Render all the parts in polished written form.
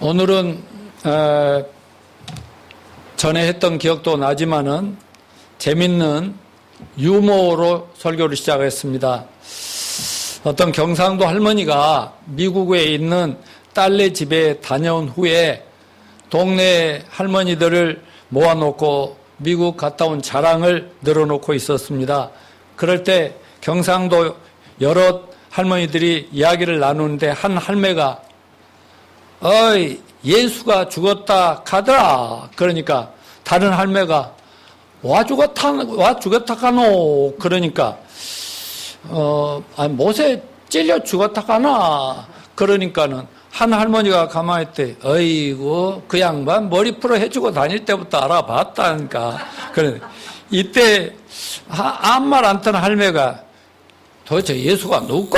오늘은 전에 했던 기억도 나지만은 재밌는 유머로 설교를 시작했습니다. 어떤 경상도 할머니가 미국에 있는 딸네 집에 다녀온 후에 동네 할머니들을 모아놓고 미국 갔다 온 자랑을 늘어놓고 있었습니다. 그럴 때 경상도 여러 할머니들이 이야기를 나누는데 한 할매가 어이 예수가 죽었다 가더라. 그러니까 다른 할매가 와 죽었다 가노. 그러니까 못에 찔려 죽었다 가나. 그러니까는 한 할머니가 가만히 있대. 어이구 그 양반 머리 풀어 해주고 다닐 때부터 알아봤다니까. 그래 이때 아무 말 안 듣는 할매가 도대체 예수가 누구?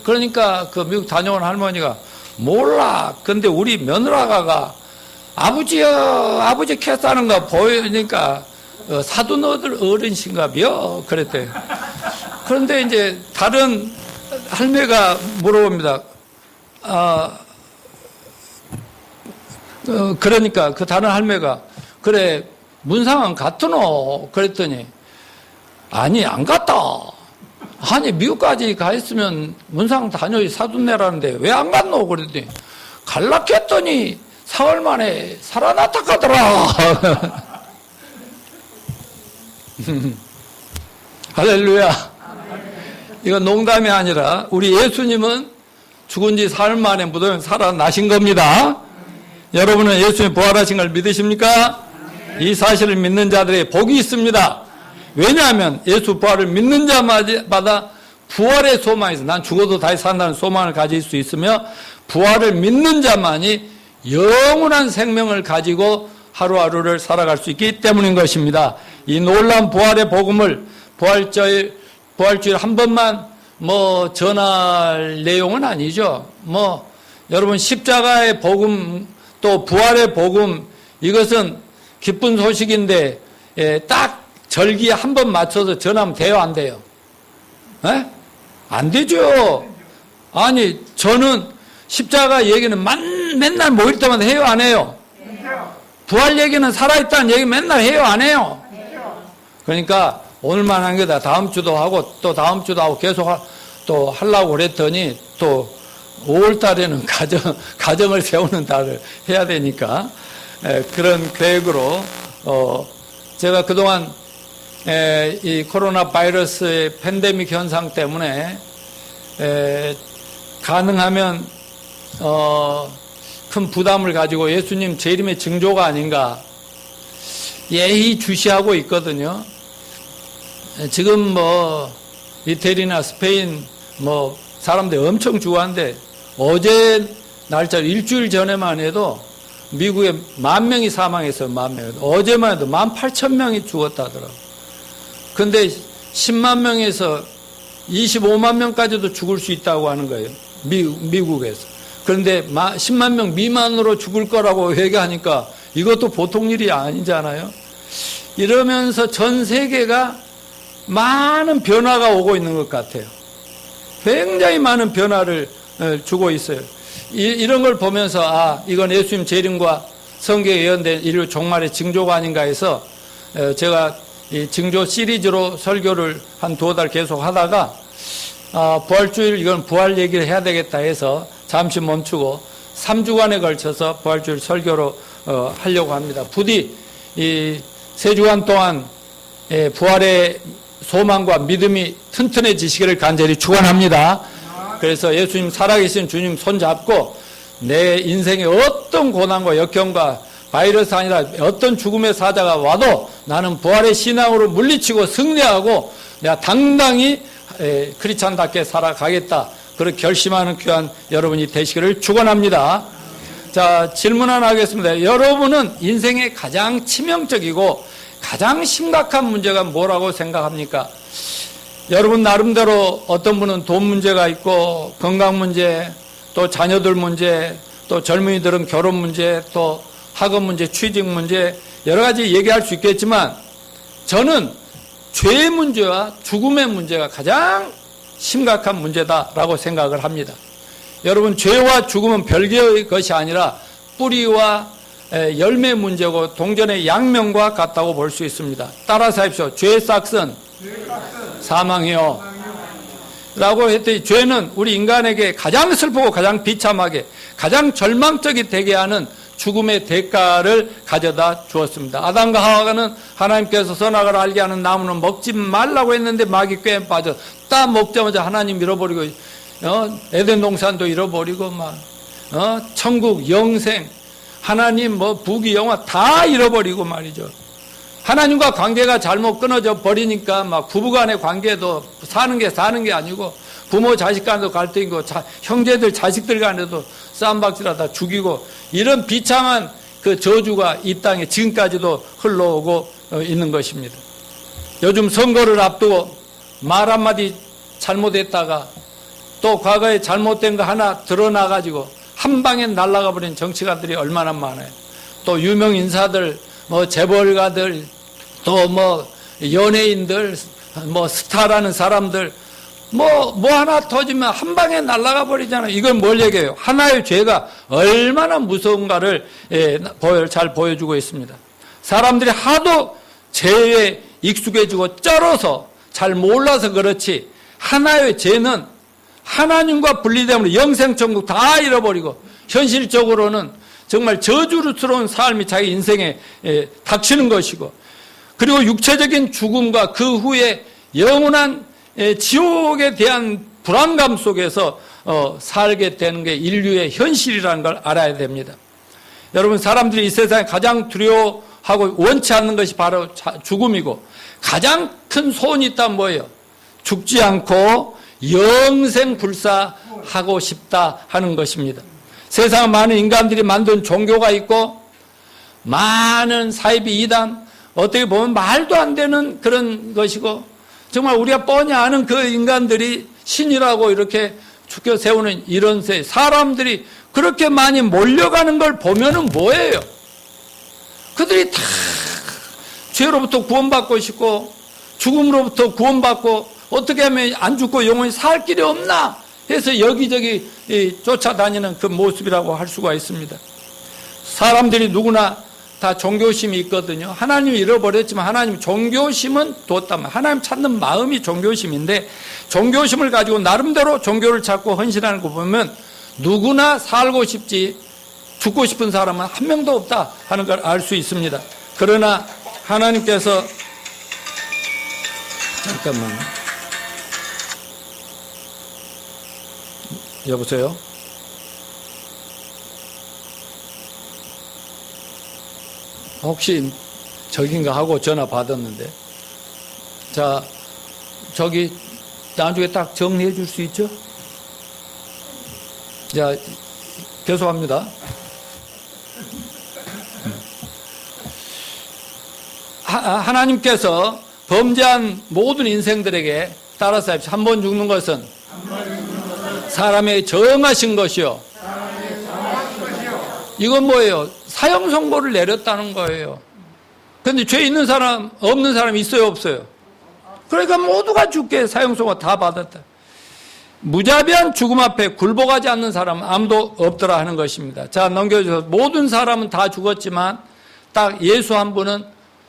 그러니까 그 미국 다녀온 할머니가 몰라. 근데 우리 며느라가 아버지여 아버지 캐스하는 거 보이니까 사돈 어른신가벼 그랬대. 그런데 이제 다른 할매가 물어봅니다. 그러니까 그 다른 할매가 그래 문상은 갔더노? 그랬더니 아니 안 갔다. 아니 미국까지 가 있으면 문상 다녀야 사돈네라는데 왜 안 갔노? 그랬더니 갈락했더니 사흘 만에 살아났다 가더라. 할렐루야. 이건 농담이 아니라 우리 예수님은 죽은 지 사흘 만에 무덤에 살아나신 겁니다. 여러분은 예수님 부활하신 걸 믿으십니까? 이 사실을 믿는 자들의 복이 있습니다. 왜냐하면 예수 부활을 믿는 자마다 부활의 소망이 있어. 난 죽어도 다시 산다는 소망을 가질 수 있으며 부활을 믿는 자만이 영원한 생명을 가지고 하루하루를 살아갈 수 있기 때문인 것입니다. 이 놀라운 부활의 복음을 부활주일 한 번만 전할 내용은 아니죠. 여러분 십자가의 복음 또 부활의 복음 이것은 기쁜 소식인데 딱 절기에 한 번 맞춰서 전하면 돼요, 안 돼요? 에? 안 되죠. 아니 저는 십자가 얘기는 맨날 모일 때마다 해요, 안 해요? 부활 얘기는 살아있다는 얘기 맨날 해요, 안 해요? 그러니까 오늘만 한 게다 다음 주도 하고 또 다음 주도 하고 계속 또 하려고 그랬더니 또 5월 달에는 가정을 세우는 달을 해야 되니까 그런 계획으로 제가 그동안 이 코로나 바이러스의 팬데믹 현상 때문에 가능하면 큰 부담을 가지고 예수님 재림의 징조가 아닌가 예의주시하고 있거든요. 지금 이태리나 스페인 사람들이 엄청 죽었는데 어제 날짜 일주일 전에만 해도 미국에 10,000명이 사망했어요. 10,000명. 어제만 해도 18,000명이 죽었다더라고요. 근데 10만 명에서 25만 명까지도 죽을 수 있다고 하는 거예요. 미국에서. 그런데 10만 명 미만으로 죽을 거라고 얘기하니까 이것도 보통 일이 아니잖아요. 이러면서 전 세계가 많은 변화가 오고 있는 것 같아요. 굉장히 많은 변화를 주고 있어요. 이런 걸 보면서 이건 예수님 재림과 성경에 예언된 인류 종말의 징조가 아닌가 해서 제가 이 징조 시리즈로 설교를 한 2달 계속 하다가 부활주일 이건 부활 얘기를 해야 되겠다 해서 잠시 멈추고 3주간에 걸쳐서 부활주일 설교로 하려고 합니다. 부디 이 3주간 동안 부활의 소망과 믿음이 튼튼해지시기를 간절히 축원합니다. 그래서 예수님 살아계신 주님 손잡고 내 인생에 어떤 고난과 역경과 바이러스 아니라 어떤 죽음의 사자가 와도 나는 부활의 신앙으로 물리치고 승리하고 내가 당당히 크리스찬답게 살아가겠다. 그렇게 결심하는 귀한 여러분이 되시기를 축원합니다. 자, 질문 하나 하겠습니다. 여러분은 인생의 가장 치명적이고 가장 심각한 문제가 뭐라고 생각합니까? 여러분 나름대로 어떤 분은 돈 문제가 있고 건강 문제, 또 자녀들 문제, 또 젊은이들은 결혼 문제, 또 학업 문제, 취직 문제 여러 가지 얘기할 수 있겠지만 저는 죄의 문제와 죽음의 문제가 가장 심각한 문제다라고 생각을 합니다. 여러분 죄와 죽음은 별개의 것이 아니라 뿌리와 열매 문제고 동전의 양면과 같다고 볼 수 있습니다. 따라서 하십시오. 죄의 싹은 사망이요. 라고 했더니 죄는 우리 인간에게 가장 슬프고 가장 비참하게 가장 절망적이 되게 하는 죽음의 대가를 가져다 주었습니다. 아담과 하와는 하나님께서 선악을 알게 하는 나무는 먹지 말라고 했는데 마귀 꾀에 빠져 딱 먹자마자 하나님 잃어버리고 에덴 동산도 잃어버리고 천국 영생 하나님 부귀 영화 다 잃어버리고 말이죠. 하나님과 관계가 잘못 끊어져 버리니까 부부간의 관계도 사는 게 아니고 부모 자식 간에도 갈등이고 형제들 자식들 간에도 싸움박질하다 죽이고 이런 비참한 그 저주가 이 땅에 지금까지도 흘러오고 있는 것입니다. 요즘 선거를 앞두고 말 한마디 잘못했다가 또 과거에 잘못된 거 하나 드러나가지고 한 방에 날아가 버린 정치가들이 얼마나 많아요. 또 유명 인사들 재벌가들 또 연예인들 스타라는 사람들 하나 터지면 한 방에 날아가 버리잖아요. 이건 뭘 얘기해요? 하나의 죄가 얼마나 무서운가를 잘 보여주고 있습니다. 사람들이 하도 죄에 익숙해지고 쩔어서 잘 몰라서 그렇지 하나의 죄는 하나님과 분리되면 영생천국 다 잃어버리고 현실적으로는 정말 저주스러운 삶이 자기 인생에 닥치는 것이고 그리고 육체적인 죽음과 그 후에 영원한 지옥에 대한 불안감 속에서 살게 되는 게 인류의 현실이라는 걸 알아야 됩니다. 여러분 사람들이 이 세상에 가장 두려워하고 원치 않는 것이 바로 죽음이고 가장 큰 소원이 있다면 뭐예요? 죽지 않고 영생불사하고 싶다 하는 것입니다. 세상 많은 인간들이 만든 종교가 있고 많은 사이비 이단 어떻게 보면 말도 안 되는 그런 것이고 정말 우리가 뻔히 아는 그 인간들이 신이라고 이렇게 죽여 세우는 이런 사람들이 그렇게 많이 몰려가는 걸 보면은 뭐예요? 그들이 다 죄로부터 구원받고 싶고 죽음으로부터 구원받고 어떻게 하면 안 죽고 영원히 살 길이 없나 해서 여기저기 쫓아다니는 그 모습이라고 할 수가 있습니다. 사람들이 누구나 다 종교심이 있거든요. 하나님 잃어버렸지만 하나님 종교심은 뒀다면 하나님 찾는 마음이 종교심인데 종교심을 가지고 나름대로 종교를 찾고 헌신하는 거 보면 누구나 살고 싶지 죽고 싶은 사람은 한 명도 없다 하는 걸 알 수 있습니다. 그러나 하나님께서 잠깐만 여보세요? 혹시 저긴가 하고 전화 받았는데 자 저기 나중에 딱 정리해 줄 수 있죠? 자 계속합니다. 하나님께서 범죄한 모든 인생들에게 따라서 한 번 죽는 것은 사람의 정하신 것이요. 이건 뭐예요? 사형 선고를 내렸다는 거예요. 그런데 죄 있는 사람, 없는 사람 있어요, 없어요? 그러니까 모두가 죽게 사형 선고 다 받았다. 무자비한 죽음 앞에 굴복하지 않는 사람은 아무도 없더라 하는 것입니다. 자, 넘겨주세요. 모든 사람은 다 죽었지만 딱 예수 한 분은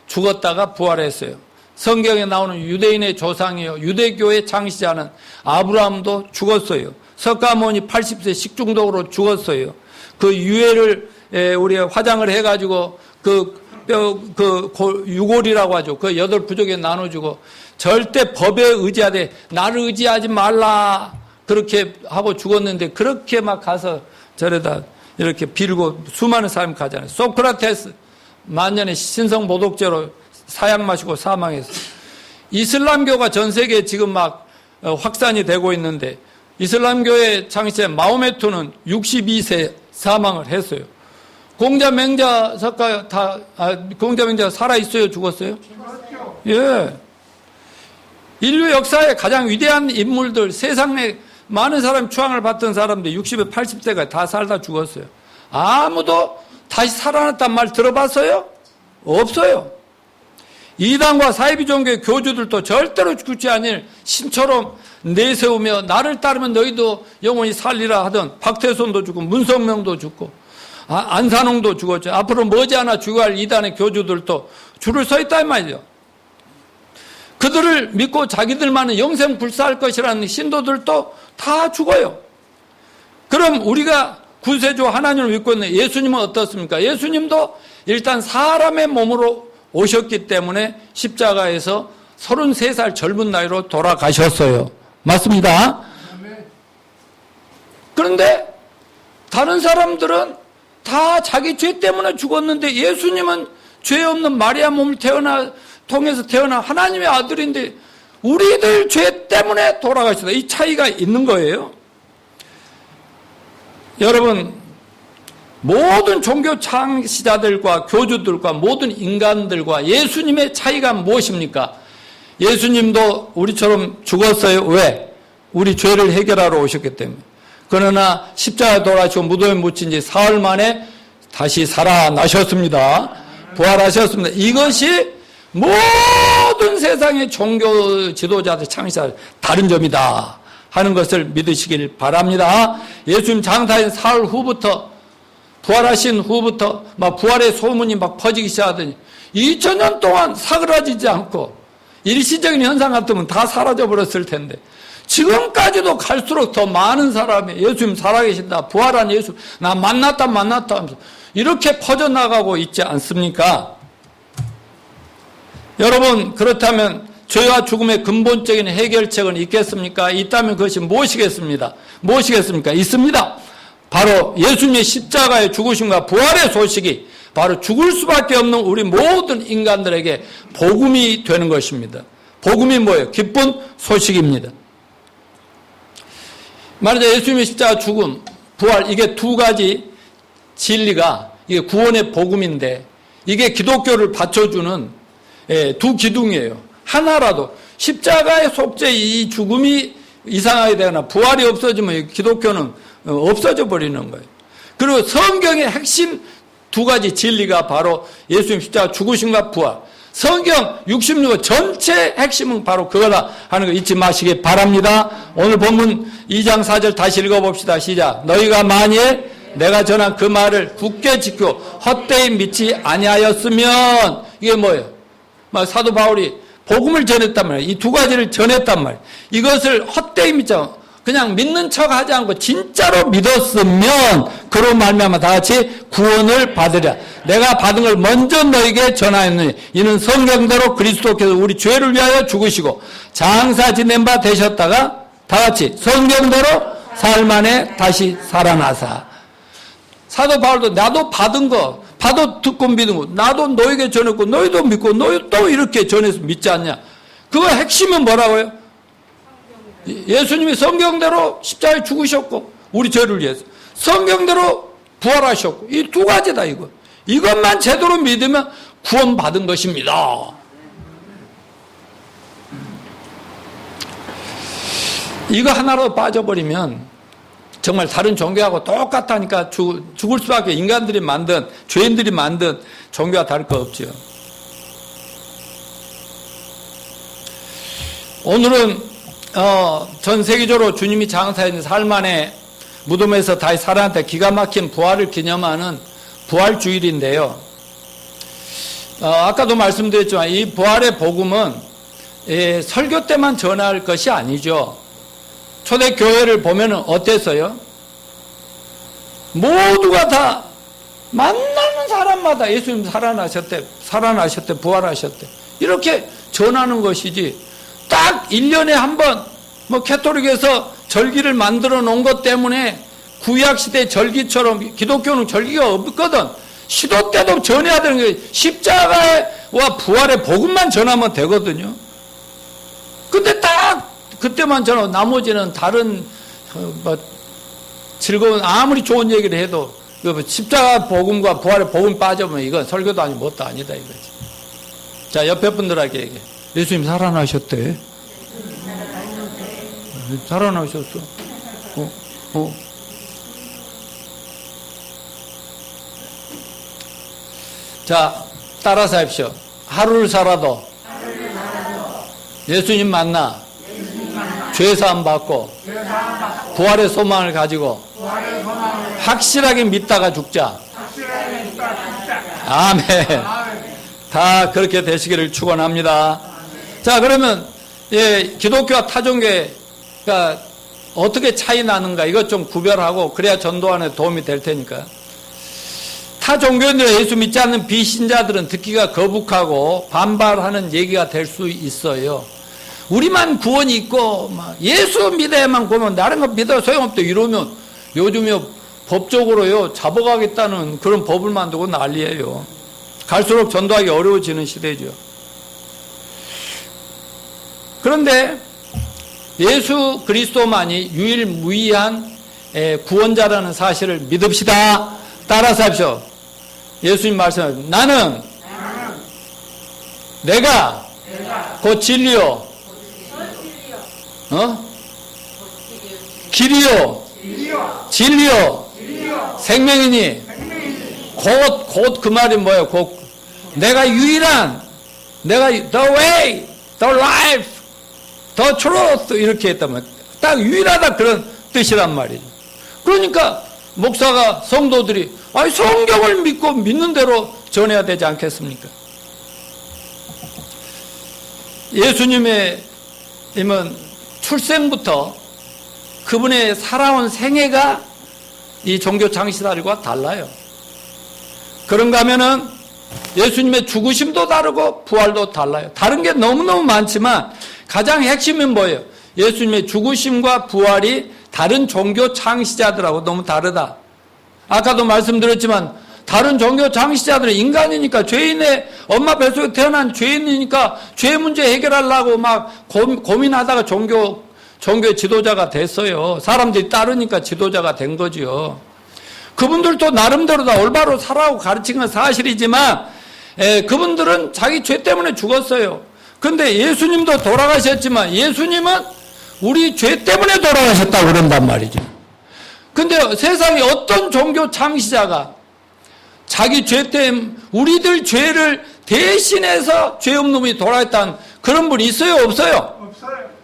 죽었다가 부활했어요. 성경에 나오는 유대인의 조상이요. 유대교의 창시자는 아브라함도 죽었어요. 석가모니 80세 식중독으로 죽었어요. 그 유해를 우리가 화장을 해가지고 유골이라고 하죠. 그 8부족에 나눠주고 절대 법에 의지하되 나를 의지하지 말라 그렇게 하고 죽었는데 그렇게 막 가서 절에다 이렇게 빌고 수많은 사람이 가잖아요. 소크라테스 만년에 신성모독죄로 사약 마시고 사망했어요. 이슬람교가 전 세계에 지금 막 확산이 되고 있는데 이슬람교의 창시자 마호메트는 62세 사망을 했어요. 공자맹자 석가 공자맹자 살아 있어요, 죽었어요? 예. 인류 역사의 가장 위대한 인물들, 세상에 많은 사람이 추앙을 받던 사람들 60에 80대가 다 살다 죽었어요. 아무도 다시 살아났단 말 들어봤어요? 없어요. 이단과 사이비 종교의 교주들도 절대로 죽지 않을 신처럼 내세우며 나를 따르면 너희도 영원히 살리라 하던 박태손도 죽고 문성명도 죽고 안산홍도 죽었죠. 앞으로 머지않아 죽어갈 이단의 교주들도 줄을 서 있다 이 말이죠. 그들을 믿고 자기들만은 영생 불사할 것이라는 신도들도 다 죽어요. 그럼 우리가 구세주 하나님을 믿고 있는 예수님은 어떻습니까? 예수님도 일단 사람의 몸으로 오셨기 때문에 십자가에서 33살 젊은 나이로 돌아가셨어요. 맞습니다. 그런데 다른 사람들은 다 자기 죄 때문에 죽었는데 예수님은 죄 없는 마리아 몸을 통해서 태어난 하나님의 아들인데 우리들 죄 때문에 돌아가셨다. 이 차이가 있는 거예요. 여러분, 모든 종교 창시자들과 교주들과 모든 인간들과 예수님의 차이가 무엇입니까? 예수님도 우리처럼 죽었어요. 왜? 우리 죄를 해결하러 오셨기 때문에. 그러나 십자가에 돌아가시고 무덤에 묻힌 지 사흘 만에 다시 살아나셨습니다. 부활하셨습니다. 이것이 모든 세상의 종교 지도자들 창시자들 다른 점이다 하는 것을 믿으시길 바랍니다. 예수님 장사인 사흘 후부터 부활하신 후부터 막 부활의 소문이 막 퍼지기 시작하더니 2000년 동안 사그라지지 않고 일시적인 현상 같으면 다 사라져 버렸을 텐데 지금까지도 갈수록 더 많은 사람이 예수님 살아계신다, 부활한 예수 나 만났다 하면서 이렇게 퍼져나가고 있지 않습니까? 여러분, 그렇다면 죄와 죽음의 근본적인 해결책은 있겠습니까? 있다면 그것이 무엇이겠습니까? 있습니다. 바로 예수님의 십자가의 죽으심과 부활의 소식이 바로 죽을 수밖에 없는 우리 모든 인간들에게 복음이 되는 것입니다. 복음이 뭐예요? 기쁜 소식입니다. 말하자 예수님의 십자가 죽음, 부활, 이게 두 가지 진리가 이게 구원의 복음인데 이게 기독교를 받쳐주는 두 기둥이에요. 하나라도 십자가의 속죄 이 죽음이 이상하게 되거나 부활이 없어지면 기독교는 없어져 버리는 거예요. 그리고 성경의 핵심 두 가지 진리가 바로 예수님 십자가 죽으심과 부활. 성경 66권 전체 핵심은 바로 그거다 하는 거 잊지 마시기 바랍니다. 오늘 본문 2장 4절 다시 읽어봅시다. 시작. 너희가 만일 내가 전한 그 말을 굳게 지켜 헛되이 믿지 아니하였으면 이게 뭐예요? 사도 바울이 복음을 전했단 말이에요. 이 두 가지를 전했단 말이에요. 이것을 헛되이 믿자. 그냥 믿는 척 하지 않고 진짜로 믿었으면 그로 말미암아 다 같이 구원을 받으랴. 내가 받은 걸 먼저 너에게 전하였느니 이는 성경대로 그리스도께서 우리 죄를 위하여 죽으시고 장사 지낸 바 되셨다가 다 같이 성경대로 사흘 만에 다시 살아나사. 사도 바울도 나도 받은 거 봐도 듣고 믿은 거 나도 너에게 전했고 너희도 믿고 너희 또 이렇게 전해서 믿지 않냐. 그거 핵심은 뭐라고요? 예수님이 성경대로 십자가에 죽으셨고 우리 죄를 위해서 성경대로 부활하셨고 이 두 가지다. 이것만 제대로 믿으면 구원받은 것입니다. 이거 하나로 빠져버리면 정말 다른 종교하고 똑같다니까 죽을 수밖에 인간들이 만든 죄인들이 만든 종교와 다를 거 없죠. 오늘은 전 세계적으로 주님이 장사한 사흘 만에 무덤에서 다시 살아났다 기가 막힌 부활을 기념하는 부활주일인데요. 아까도 말씀드렸지만 이 부활의 복음은 설교 때만 전할 것이 아니죠. 초대교회를 보면은 어땠어요? 모두가 다 만나는 사람마다 예수님 살아나셨대, 부활하셨대. 이렇게 전하는 것이지, 딱 1년에 한 번, 캐톨릭에서 절기를 만들어 놓은 것 때문에 구약시대 절기처럼 기독교는 절기가 없거든. 시도 때도 전해야 되는 게 십자가와 부활의 복음만 전하면 되거든요. 근데 딱 그때만 전하고 나머지는 다른 즐거운 아무리 좋은 얘기를 해도 십자가 복음과 부활의 복음 빠져면 이건 설교도 아니고 뭣도 아니다 이거지. 자, 옆에 분들에게 얘기해. 예수님 살아나셨대. 살아나셨어. 자, 따라서 합시오. 하루를 살아도 예수님 만나 죄사함 받고 부활의 소망을 가지고 확실하게 믿다가 죽자. 아멘. 다 그렇게 되시기를 축원합니다. 자, 그러면 기독교와 타종교가 어떻게 차이 나는가 이것 좀 구별하고 그래야 전도하는 데 도움이 될 테니까. 타 종교인들 예수 믿지 않는 비신자들은 듣기가 거북하고 반발하는 얘기가 될 수 있어요. 우리만 구원이 있고 막 예수 믿어야만 구원, 다른 거 믿어 소용없다 이러면 요즘에 법적으로요 잡아가겠다는 그런 법을 만들고 난리예요. 갈수록 전도하기 어려워지는 시대죠. 그런데 예수 그리스도만이 유일무이한 구원자라는 사실을 믿읍시다. 따라서 합시오. 예수님 말씀하신 나는 내가 곧 진리요 길이요 진리요 생명이니 곧 그 말이 뭐예요? 곧 내가 유일한 내가 the way, the life, the truth 이렇게 했다면 딱 유일하다 그런 뜻이란 말이죠. 그러니까 목사가 성도들이 성경을 믿고 믿는 대로 전해야 되지 않겠습니까? 예수님은 출생부터 그분의 살아온 생애가 이 종교 장시들과 달라요. 그런가 하면은 예수님의 죽으심도 다르고 부활도 달라요. 다른 게 너무너무 많지만 가장 핵심은 뭐예요? 예수님의 죽으심과 부활이 다른 종교 창시자들하고 너무 다르다. 아까도 말씀드렸지만 다른 종교 창시자들은 인간이니까 죄인의 엄마 뱃속에 태어난 죄인이니까 죄 문제 해결하려고 막 고민하다가 종교의 지도자가 됐어요. 사람들이 따르니까 지도자가 된 거죠. 그분들도 나름대로 다 올바로 살아오고 가르친 건 사실이지만 그분들은 자기 죄 때문에 죽었어요. 그런데 예수님도 돌아가셨지만 예수님은 우리 죄 때문에 돌아가셨다고 그런단 말이죠. 근데 세상에 어떤 종교 창시자가 자기 죄 때문에 우리들 죄를 대신해서 죄 없는 분이 돌아왔다는 그런 분이 있어요? 없어요? 없어요.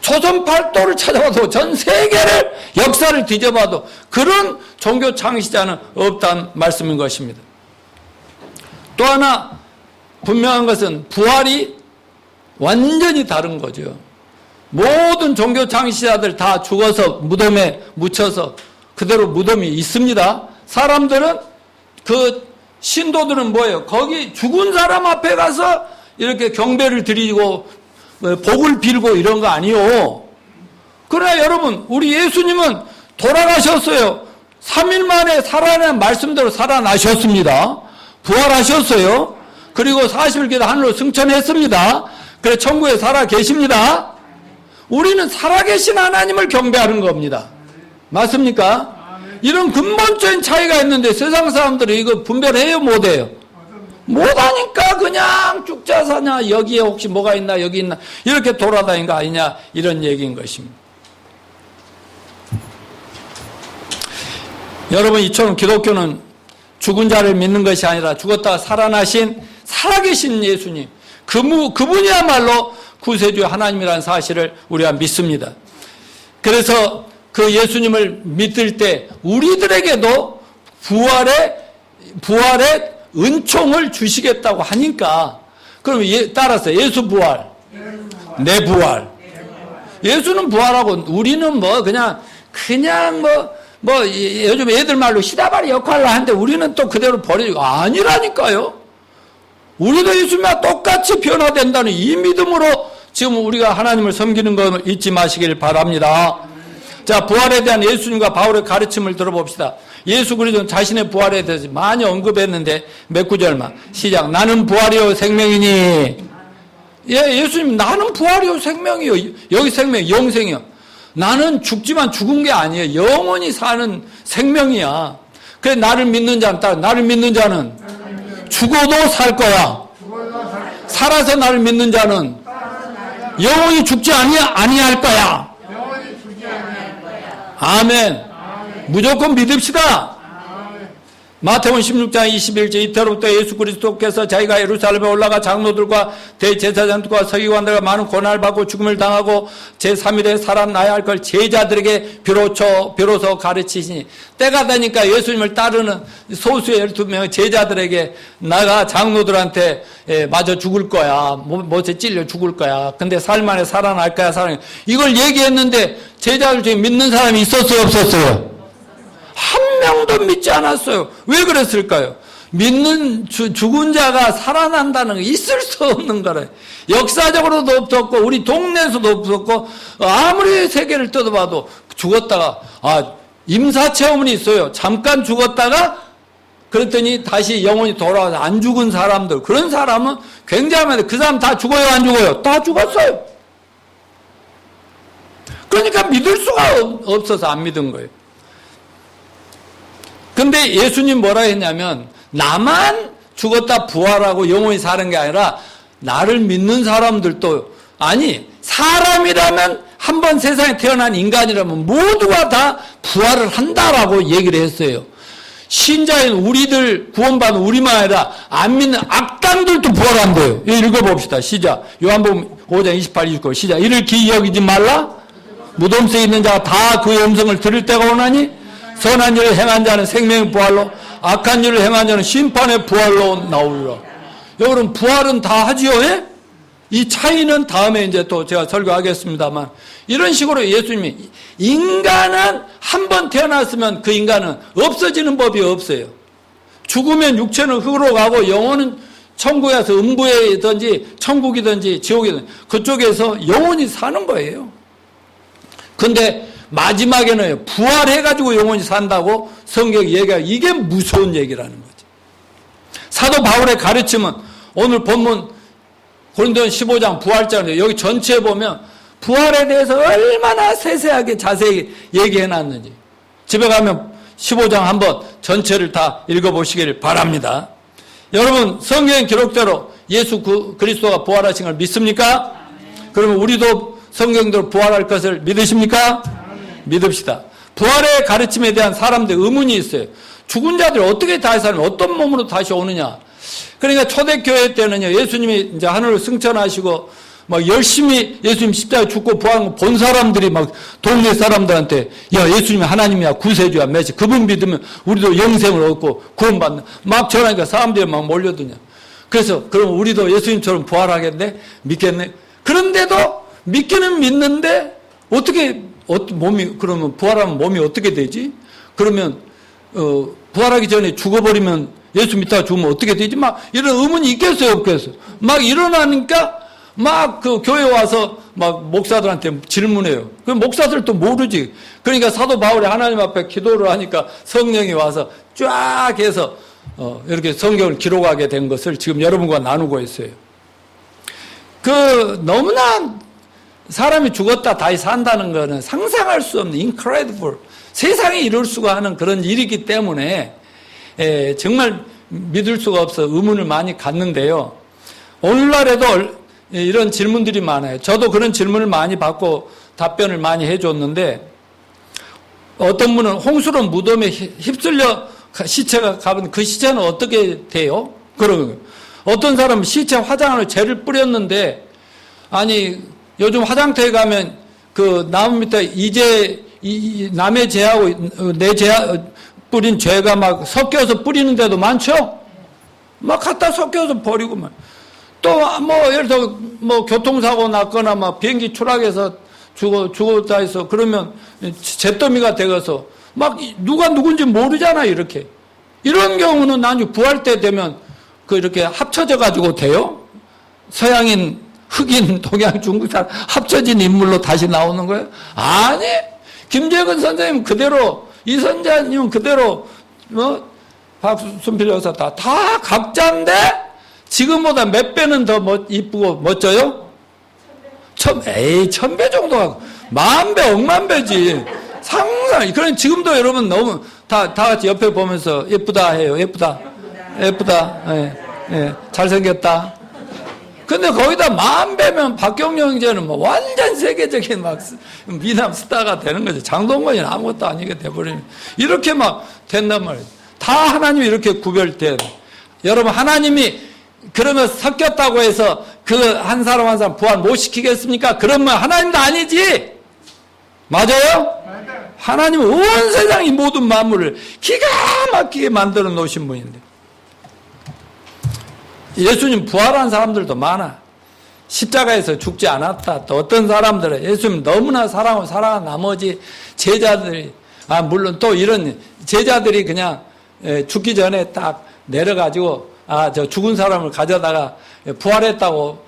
조선 팔도를 찾아봐도 전 세계를 역사를 뒤져봐도 그런 종교 창시자는 없다는 말씀인 것입니다. 또 하나 분명한 것은 부활이 완전히 다른 거죠. 모든 종교 창시자들 다 죽어서 무덤에 묻혀서 그대로 무덤이 있습니다. 사람들은 그 신도들은 뭐예요? 거기 죽은 사람 앞에 가서 이렇게 경배를 드리고 복을 빌고 이런 거 아니요. 그러나 여러분 우리 예수님은 돌아가셨어요. 3일 만에 살아난 말씀대로 살아나셨습니다. 부활하셨어요. 그리고 40일 기도 하늘로 승천했습니다. 그래 천국에 살아 계십니다. 우리는 살아계신 하나님을 경배하는 겁니다. 맞습니까? 이런 근본적인 차이가 있는데 세상 사람들이 이거 분별해요? 못해요? 못하니까 그냥 쭉자사냐 여기에 혹시 뭐가 있나 여기 있나 이렇게 돌아다니는 거 아니냐 이런 얘기인 것입니다. 여러분 이처럼 기독교는 죽은 자를 믿는 것이 아니라 죽었다가 살아나신 살아계신 예수님 그분이야말로 구세주 하나님이라는 사실을 우리가 믿습니다. 그래서 그 예수님을 믿을 때 우리들에게도 부활의 은총을 주시겠다고 하니까 그럼 따라서 예수 부활, 내 부활. 예수는 부활하고 우리는 그냥 요즘 애들 말로 시다발이 역할을 하는데 우리는 또 그대로 버리고 아니라니까요. 우리도 예수님과 똑같이 변화된다는 이 믿음으로 지금 우리가 하나님을 섬기는 걸 잊지 마시길 바랍니다. 자, 부활에 대한 예수님과 바울의 가르침을 들어봅시다. 예수 그리스도는 자신의 부활에 대해서 많이 언급했는데 몇 구절만 시작. 나는 부활이요 생명이니. 예수님 나는 부활이요 생명이요. 여기 생명 영생이요. 나는 죽지만 죽은 게 아니에요. 영원히 사는 생명이야. 그래 나를 믿는 자는 죽어도 살 거야. 살아서 나를 믿는 자는 영원히 죽지 아니할 거야. 아멘. 무조건 믿읍시다. 마태복음 16장 21절 이때로부터 예수 그리스도께서 자기가 예루살렘에 올라가 장로들과 대제사장들과 서기관들과 많은 고난을 받고 죽음을 당하고 제3일에 살아나야 할 걸 제자들에게 비로소 가르치시니 때가 되니까 예수님을 따르는 소수의 12명의 제자들에게 나가 장로들한테 마저 죽을 거야. 못에 찔려 죽을 거야. 근데 사흘 만에 살아날 거야. 이걸 얘기했는데 제자들 중에 믿는 사람이 있었어요? 없었어요? 한 명도 믿지 않았어요. 왜 그랬을까요? 믿는 죽은 자가 살아난다는 게 있을 수 없는 거래. 역사적으로도 없었고 우리 동네에서도 없었고 아무리 세계를 뜯어봐도 죽었다가 임사체험은 있어요. 잠깐 죽었다가 그랬더니 다시 영혼이 돌아와서 안 죽은 사람들, 그런 사람은 굉장히 많아요. 그 사람 다 죽어요? 안 죽어요? 다 죽었어요. 그러니까 믿을 수가 없어서 안 믿은 거예요. 근데 예수님 뭐라 했냐면 나만 죽었다 부활하고 영원히 사는 게 아니라 나를 믿는 사람들도, 아니 사람이라면 한 번 세상에 태어난 인간이라면 모두가 다 부활을 한다라고 얘기를 했어요. 신자인 우리들 구원받은 우리만 아니라 안 믿는 악당들도 부활한대요. 읽어봅시다. 시작. 요한복음 5장 28, 29 시작. 이를 기이 여기지 말라. 무덤 속에 있는 자가 다 그의 음성을 들을 때가 오나니 선한 일을 행한 자는 생명의 부활로, 악한 일을 행한 자는 심판의 부활로 나오리라. 여러분 부활은 다 하지요. 예? 이 차이는 다음에 이제 또 제가 설교하겠습니다만, 이런 식으로 예수님이 인간은 한 번 태어났으면 그 인간은 없어지는 법이 없어요. 죽으면 육체는 흙으로 가고 영혼은 천국에서 음부에든지 천국이든지 지옥이든지 그쪽에서 영원히 사는 거예요. 근데 마지막에는 부활해가지고 영원히 산다고 성경이 얘기하고, 이게 무서운 얘기라는 거지. 사도 바울의 가르침은 오늘 본문 고린도전 15장 부활장인데 여기 전체에 보면 부활에 대해서 얼마나 세세하게 자세히 얘기해놨는지, 집에 가면 15장 한번 전체를 다 읽어보시길 바랍니다. 여러분 성경 기록대로 예수 그리스도가 부활하신 걸 믿습니까? 그러면 우리도 성경대로 부활할 것을 믿으십니까? 믿읍시다. 부활의 가르침에 대한 사람들의 의문이 있어요. 죽은 자들 어떻게 다시 살면 어떤 몸으로 다시 오느냐. 그러니까 초대교회 때는요, 예수님이 이제 하늘을 승천하시고 막 열심히 예수님 십자가에 죽고 부활한 거 본 사람들이 막 동네 사람들한테 야, 예수님이 하나님이야, 구세주야, 메시, 그분 믿으면 우리도 영생을 얻고 구원받는, 막 전하니까 사람들이 막 몰려드냐. 그래서 그럼 우리도 예수님처럼 부활하겠네? 믿겠네? 그런데도 믿기는 믿는데 어떻게 몸이, 그러면 부활하면 몸이 어떻게 되지? 그러면 부활하기 전에 죽어버리면 예수 믿다가 죽으면 어떻게 되지? 막 이런 의문이 있겠어요, 없겠어요? 막 일어나니까 막 그 교회 와서 막 목사들한테 질문해요. 그 목사들도 모르지. 그러니까 사도 바울이 하나님 앞에 기도를 하니까 성령이 와서 쫙 해서 이렇게 성경을 기록하게 된 것을 지금 여러분과 나누고 있어요. 그 너무나 사람이 죽었다 다시 산다는 것은 상상할 수 없는 incredible, 세상에 이룰 수가 하는 그런 일이기 때문에 정말 믿을 수가 없어 의문을 많이 갖는데요. 오늘날에도 이런 질문들이 많아요. 저도 그런 질문을 많이 받고 답변을 많이 해줬는데, 어떤 분은 홍수로 무덤에 휩쓸려 시체가 가면 그 시체는 어떻게 돼요? 그런 거예요. 어떤 사람은 시체 화장을 죄를 뿌렸는데, 아니 요즘 화장터에 가면 그 나무 밑에 이제 남의 죄하고 내 죄 뿌린 죄가 막 섞여서 뿌리는 데도 많죠? 막 갖다 섞여서 버리고 막. 또 뭐 예를 들어 뭐 교통사고 났거나 막 비행기 추락해서 죽었다 해서 그러면 잿더미가 되어서 막 누가 누군지 모르잖아. 이렇게 이런 경우는 나중에 부활 때 되면 그 이렇게 합쳐져 가지고 돼요? 서양인, 흑인, 동양, 중국 사람 합쳐진 인물로 다시 나오는 거예요? 아니, 김재근 선생님 그대로, 이 선자님 그대로, 박순필 여사 다 각자인데 지금보다 몇 배는 더 이쁘고 멋져요? 1000배 정도가, 10,000배, 억만 배지. 상상. 그러니 지금도 여러분 너무 다 같이 옆에 보면서 예쁘다 해요. 예쁘다. 예, 잘생겼다. 근데 거기다 10,000배면 박경영 형제는 뭐 완전 세계적인 막 미남 스타가 되는 거죠. 장동건이는 아무것도 아니게 돼버리면. 이렇게 막 된단 말이에요. 다 하나님이 이렇게 구별돼요. 여러분, 하나님이 그러면 섞였다고 해서 그 한 사람 한 사람 부활 못 시키겠습니까? 그러면 하나님도 아니지. 맞아요? 하나님은 온 세상의 모든 만물을 기가 막히게 만들어 놓으신 분인데, 예수님 부활한 사람들도 많아. 십자가에서 죽지 않았다. 또 어떤 사람들은 예수님 너무나 사랑하고 사랑한 나머지 제자들이, 물론 또 이런 제자들이 그냥 죽기 전에 딱 내려가지고 저 죽은 사람을 가져다가 부활했다고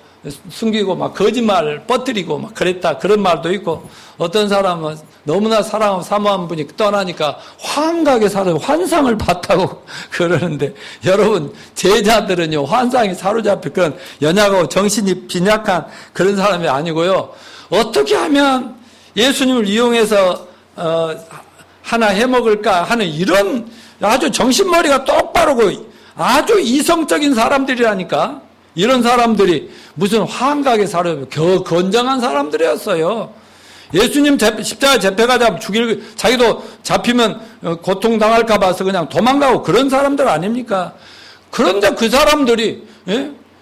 숨기고 막 거짓말을 퍼뜨리고 막 그랬다, 그런 말도 있고, 어떤 사람은 너무나 사랑하고 사모한 분이 떠나니까 환각에 살아서 환상을 봤다고 그러는데, 여러분, 제자들은요 환상에 사로잡혀 그런 연약하고 정신이 빈약한 그런 사람이 아니고요, 어떻게 하면 예수님을 이용해서 하나 해먹을까 하는 이런 아주 정신머리가 똑바르고 아주 이성적인 사람들이라니까. 이런 사람들이 무슨 환각에 사로잡혀 겨 건장한 사람들이었어요. 예수님 십자가 잡혀가자 자기도 잡히면 고통당할까 봐서 그냥 도망가고 그런 사람들 아닙니까? 그런데 그 사람들이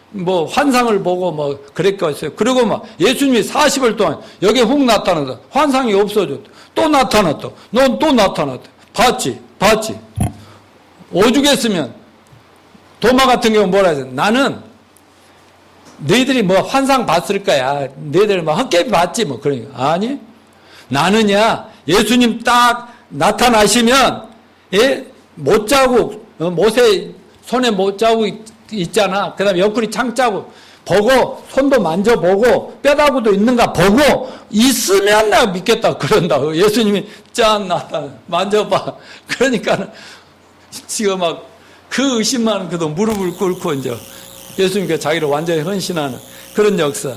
뭐 환상을 보고 뭐 그랬겠어요. 그리고 막 예수님이 40일 동안 여기에 훅 나타나다 환상이 없어졌다. 또 나타났다. 넌 또 나타났다. 봤지? 오죽했으면 도마 같은 경우 뭐라 해서, 나는 너희들이 뭐 환상 봤을 거야. 너희들 뭐 헛개비 봤지 뭐. 그러니까 아니, 나는야 예수님 딱 나타나시면 못자국, 못에 손에 못자국 있잖아. 그 다음에 옆구리 창자국 보고, 손도 만져보고 뼈다구도 있는가 보고 있으면 내가 믿겠다 그런다고. 예수님이 짠 나타나 만져봐. 그러니까 지금 막 그 의심만 그도 무릎을 꿇고 이제 예수님께 자기를 완전히 헌신하는 그런 역사.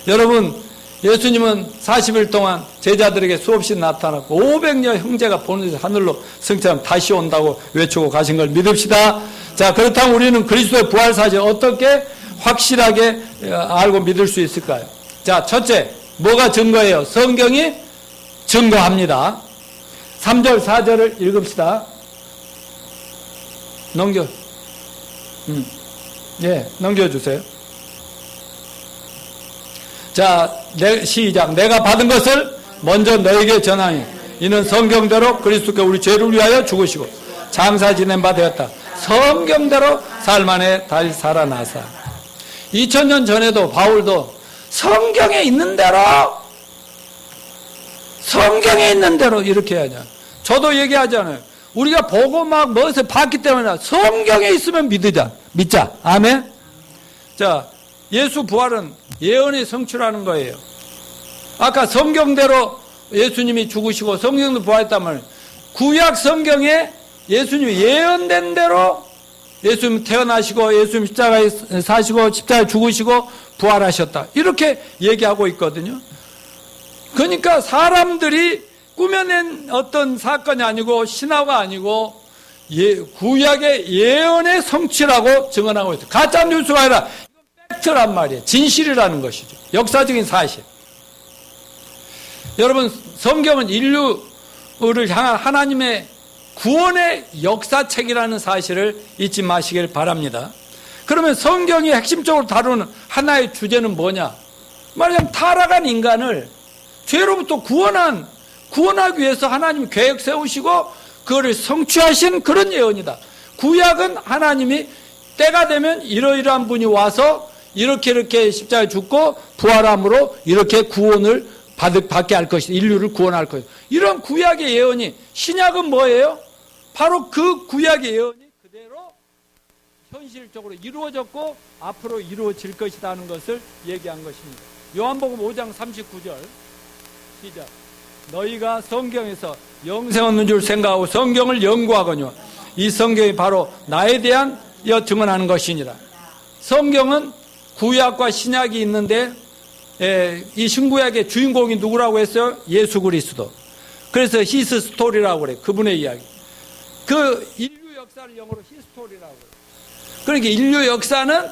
여러분, 예수님은 40일 동안 제자들에게 수없이 나타났고 500여 형제가 보는 데서 하늘로 승천하면 다시 온다고 외치고 가신 걸 믿읍시다. 자, 그렇다면 우리는 그리스도의 부활 사실 어떻게 확실하게 알고 믿을 수 있을까요? 자, 첫째, 뭐가 증거예요? 성경이 증거합니다. 3절 4절을 읽읍시다. 넘겨주세요. 자, 시작. 내가 받은 것을 먼저 너에게 전하니 이는 성경대로 그리스도께 우리 죄를 위하여 죽으시고 장사 지낸 바 되었다. 성경대로 살만에 다시 살아나사. 2000년 전에도 바울도 성경에 있는 대로 이렇게 해야죠. 저도 얘기하잖아요. 우리가 보고 막 무엇을 봤기 때문에 성경에 있으면 믿자. 아멘. 자, 예수 부활은 예언의 성취라는 거예요. 아까 성경대로 예수님이 죽으시고 성경도 부활했다면 구약 성경에 예수님이 예언된 대로 예수님 태어나시고 예수님 십자가에 사시고 십자가에 죽으시고 부활하셨다. 이렇게 얘기하고 있거든요. 그러니까 사람들이 꾸며낸 어떤 사건이 아니고 신화가 아니고 구약의 예언의 성취라고 증언하고 있어요. 가짜 뉴스가 아니라 이건 팩트란 말이에요. 진실이라는 것이죠. 역사적인 사실. 여러분, 성경은 인류를 향한 하나님의 구원의 역사책이라는 사실을 잊지 마시길 바랍니다. 그러면 성경이 핵심적으로 다루는 하나의 주제는 뭐냐? 말하자면 타락한 인간을 죄로부터 구원하기 위해서 하나님이 계획 세우시고 그거를 성취하신 그런 예언이다. 구약은 하나님이 때가 되면 이러이러한 분이 와서 이렇게 십자가에 죽고 부활함으로 이렇게 구원을 받게 할 것이다. 인류를 구원할 것이다. 이런 구약의 예언이, 신약은 뭐예요? 바로 그 구약의 예언이 그대로 현실적으로 이루어졌고 앞으로 이루어질 것이다 하는 것을 얘기한 것입니다. 요한복음 5장 39절 시작. 너희가 성경에서 영생 얻는 줄 생각하고 성경을 연구하거니와 이 성경이 바로 나에 대한 증언하는 것이니라. 성경은 구약과 신약이 있는데 이 신구약의 주인공이 누구라고 했어요? 예수 그리스도. 그래서 히스 스토리라고 그래요. 그분의 이야기. 그 인류 역사를 영어로 히스토리라고 그래요. 그러니까 인류 역사는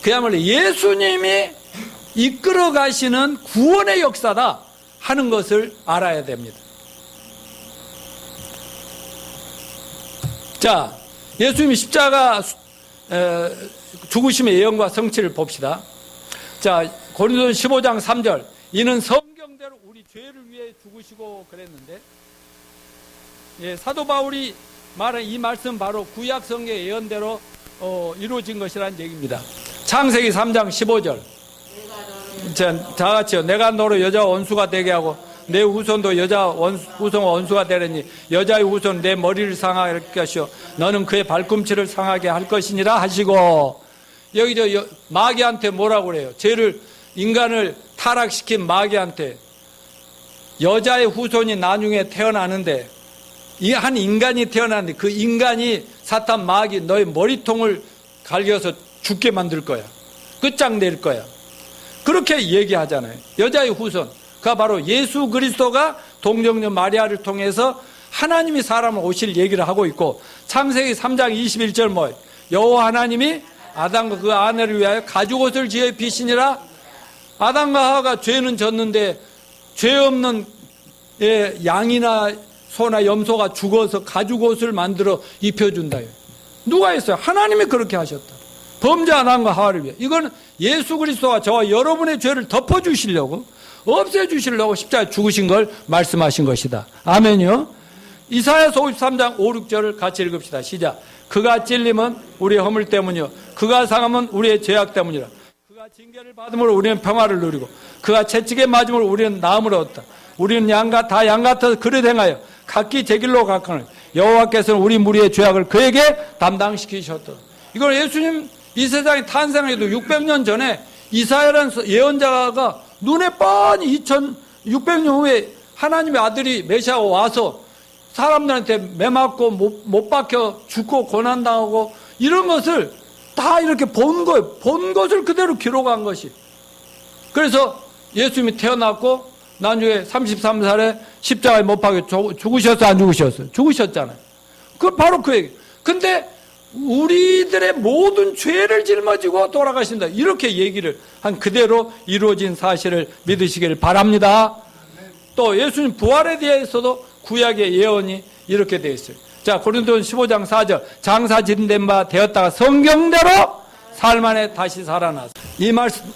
그야말로 예수님이 이끌어 가시는 구원의 역사다 하는 것을 알아야 됩니다. 자, 예수님이 십자가 죽으심의 예언과 성취를 봅시다. 자, 고린도전 15장 3절. 이는 성경대로 우리 죄를 위해 죽으시고 그랬는데, 예, 사도 바울이 말한 이 말씀 바로 구약 성경의 예언대로 이루어진 것이라는 얘기입니다. 창세기 3장 15절. 다 같이요. 내가 너로 여자 원수가 되게 하고 내 후손도 여자 후손 원수가 되려니 여자의 후손 내 머리를 상하게 할 것이요 너는 그의 발꿈치를 상하게 할 것이니라 하시고, 여기 마귀한테 뭐라고 그래요? 죄를, 인간을 타락시킨 마귀한테 여자의 후손이 나중에 태어나는데, 이 한 인간이 태어났는데 그 인간이 사탄 마귀 너의 머리통을 갈겨서 죽게 만들 거야. 끝장낼 거야. 그렇게 얘기하잖아요. 여자의 후손. 그가 바로 예수 그리스도가 동정녀 마리아를 통해서 하나님이 사람을 오실 얘기를 하고 있고, 창세기 3장 21절 뭐예요? 여호와 하나님이 아담과 그 아내를 위하여 가죽옷을 지어 입히시니라. 아담과 하와가 죄는 졌는데 죄 없는 양이나 소나 염소가 죽어서 가죽옷을 만들어 입혀준다. 누가 했어요? 하나님이 그렇게 하셨다. 범죄 아담과 하와를 위해. 이건 예수 그리스도가 저와 여러분의 죄를 덮어주시려고, 없애주시려고 십자가에 죽으신 걸 말씀하신 것이다. 아멘이요. 이사야서 53장 5, 6절을 같이 읽읍시다. 시작. 그가 찔림은 우리의 허물 때문이요 그가 상함은 우리의 죄악 때문이라. 그가 징계를 받음으로 우리는 평화를 누리고 그가 채찍에 맞음으로 우리는 나음을 얻었다. 우리는 다 양 같아서 그릇 행하여 각기 제 길로 가거늘 여호와께서는 우리 무리의 죄악을 그에게 담당시키셨다. 이걸 예수님 이 세상에 탄생하기도 600년 전에 이사야라는 예언자가 눈에 뻔히 2600년 후에 하나님의 아들이 메시아가 와서 사람들한테 매맞고 못 박혀 죽고 고난당하고 이런 것을 다 이렇게 본 거예요. 본 것을 그대로 기록한 것이. 그래서 예수님이 태어났고 나중에 33살에 십자가에 못 박혀 죽으셨어요? 안 죽으셨어요? 죽으셨잖아요. 그 바로 그 얘기. 근데 우리들의 모든 죄를 짊어지고 돌아가신다. 이렇게 얘기를 한 그대로 이루어진 사실을 믿으시길 바랍니다. 또 예수님 부활에 대해서도 구약의 예언이 이렇게 되어 있어요. 자, 고린도전 15장 4절. 장사 진된 바 되었다가 성경대로 삶 안에 다시 살아났어요. 이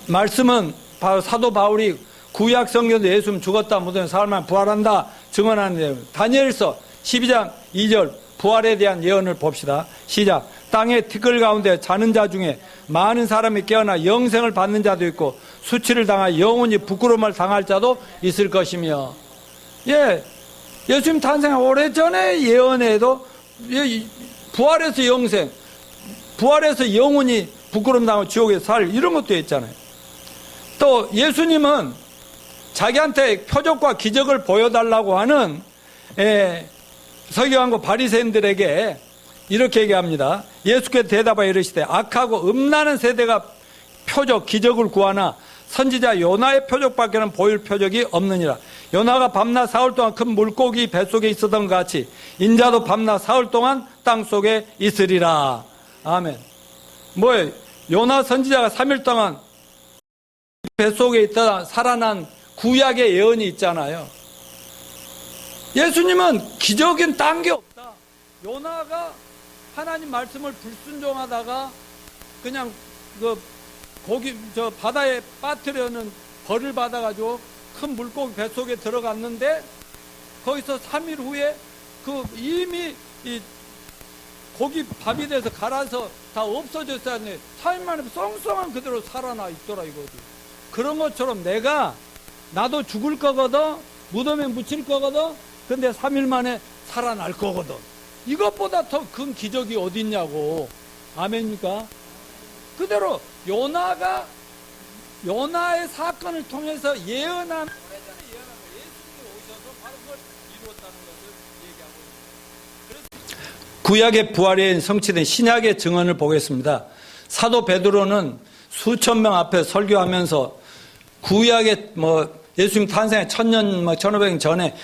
말씀은 바로 사도 바울이 구약 성경도 예수님 죽었다 무덤에 삶 안에 부활한다 증언하는 내용. 다니엘서 12장 2절 부활에 대한 예언을 봅시다. 시작. 땅의 티끌 가운데 자는 자 중에 많은 사람이 깨어나 영생을 받는 자도 있고 수치를 당하여 영원히 부끄러움을 당할 자도 있을 것이며. 예, 예수님 탄생 오래전에 예언에도 부활해서 영생, 부활해서 영원히 부끄러움 당하고 지옥에서 살 이런 것도 있잖아요. 또 예수님은 자기한테 표적과 기적을 보여달라고 하는 서기관과 바리새인들에게 이렇게 얘기합니다. 예수께서 대답하여 이르시되 악하고 음란한 세대가 표적 기적을 구하나 선지자 요나의 표적밖에는 보일 표적이 없느니라. 요나가 밤낮 사흘 동안 큰 물고기 뱃속에 있었던 것 같이 인자도 밤낮 사흘 동안 땅속에 있으리라. 아멘. 뭐예요? 요나 선지자가 3일 동안 뱃속에 있다가 살아난 구약의 예언이 있잖아요. 예수님은 기적인 딴 게 없다. 요나가 하나님 말씀을 불순종하다가 그냥 바다에 빠뜨려는 벌을 받아가지고 큰 물고기 뱃속에 들어갔는데 거기서 3일 후에 이미 이 고기 밥이 돼서 갈아서 다 없어졌어야 하는데 3일 만에 썽썽한 그대로 살아나 있더라 이거지. 그런 것처럼 나도 죽을 거거든, 무덤에 묻힐 거거든, 근데 3일 만에 살아날 거거든. 이것보다 더 큰 기적이 어딨냐고. 아멘입니까? 그대로 요나의 사건을 통해서 예언한 오래전에 예언한 거 예수님이 오셔서 바로 그걸 이루었다는 것을 얘기하고 있습니다. 구약의 부활에 성취된 신약의 증언을 보겠습니다. 사도 베드로는 수천 명 앞에 설교하면서 구약의 예수님 탄생의 1000년 1500년 전에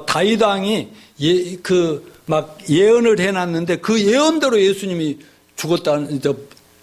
다윗 왕이 예언을 해놨는데 그 예언대로 예수님이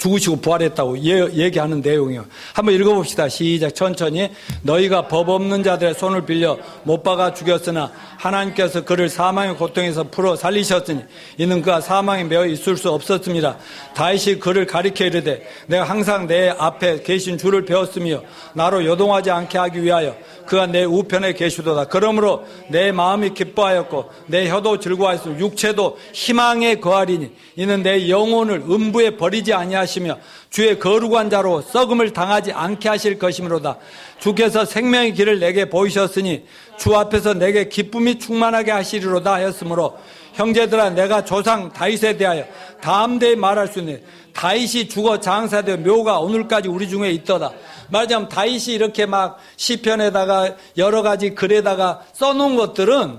죽으시고 부활했다고 얘기하는 내용이에요. 한번 읽어봅시다. 시작. 천천히. 너희가 법 없는 자들의 손을 빌려 못 박아 죽였으나 하나님께서 그를 사망의 고통에서 풀어 살리셨으니 이는 그가 사망에 매어 있을 수 없었습니다. 다윗이 그를 가리켜 이르되 내가 항상 내 앞에 계신 주를 배웠으며 나로 요동하지 않게 하기 위하여 그가 내 우편에 계시도다. 그러므로 내 마음이 기뻐하였고 내 혀도 즐거워하였으며 육체도 희망에 거하리니 이는 내 영혼을 음부에 버리지 아니하시며 주의 거룩한 자로 썩음을 당하지 않게 하실 것이므로다. 주께서 생명의 길을 내게 보이셨으니 주 앞에서 내게 기쁨이 충만하게 하시리로다 하였으므로 형제들아 내가 조상 다윗에 대하여 담대히 말할 수 있네. 다윗이 죽어 장사되어 묘가 오늘까지 우리 중에 있더다. 말하자면 다윗이 이렇게 막 시편에다가 여러 가지 글에다가 써놓은 것들은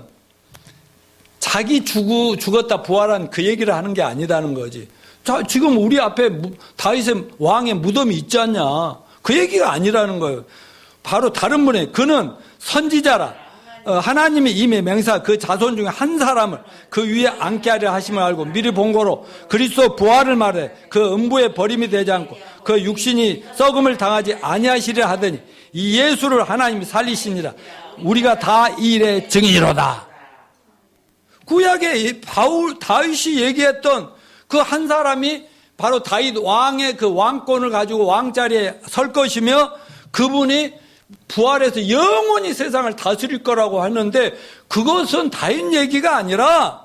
자기 죽었다 부활한 그 얘기를 하는 게 아니다는 거지. 자, 지금 우리 앞에 다윗의 왕의 무덤이 있지 않냐. 그 얘기가 아니라는 거예요. 바로 다른 분이 그는 선지자라. 하나님이 이미 맹세한 그 자손 중에 한 사람을 그 위에 앉게 하려 하심을 알고 미리 본 거로 그리스도 부활을 말해 그 음부에 버림이 되지 않고 그 육신이 썩음을 당하지 아니하시려 하더니 이 예수를 하나님이 살리시니라. 우리가 다 이 일의 증인이로다. 구약에 다윗이 얘기했던 그 한 사람이 바로 다윗 왕의 그 왕권을 가지고 왕자리에 설 것이며 그분이 부활해서 영원히 세상을 다스릴 거라고 하는데 그것은 다윗 얘기가 아니라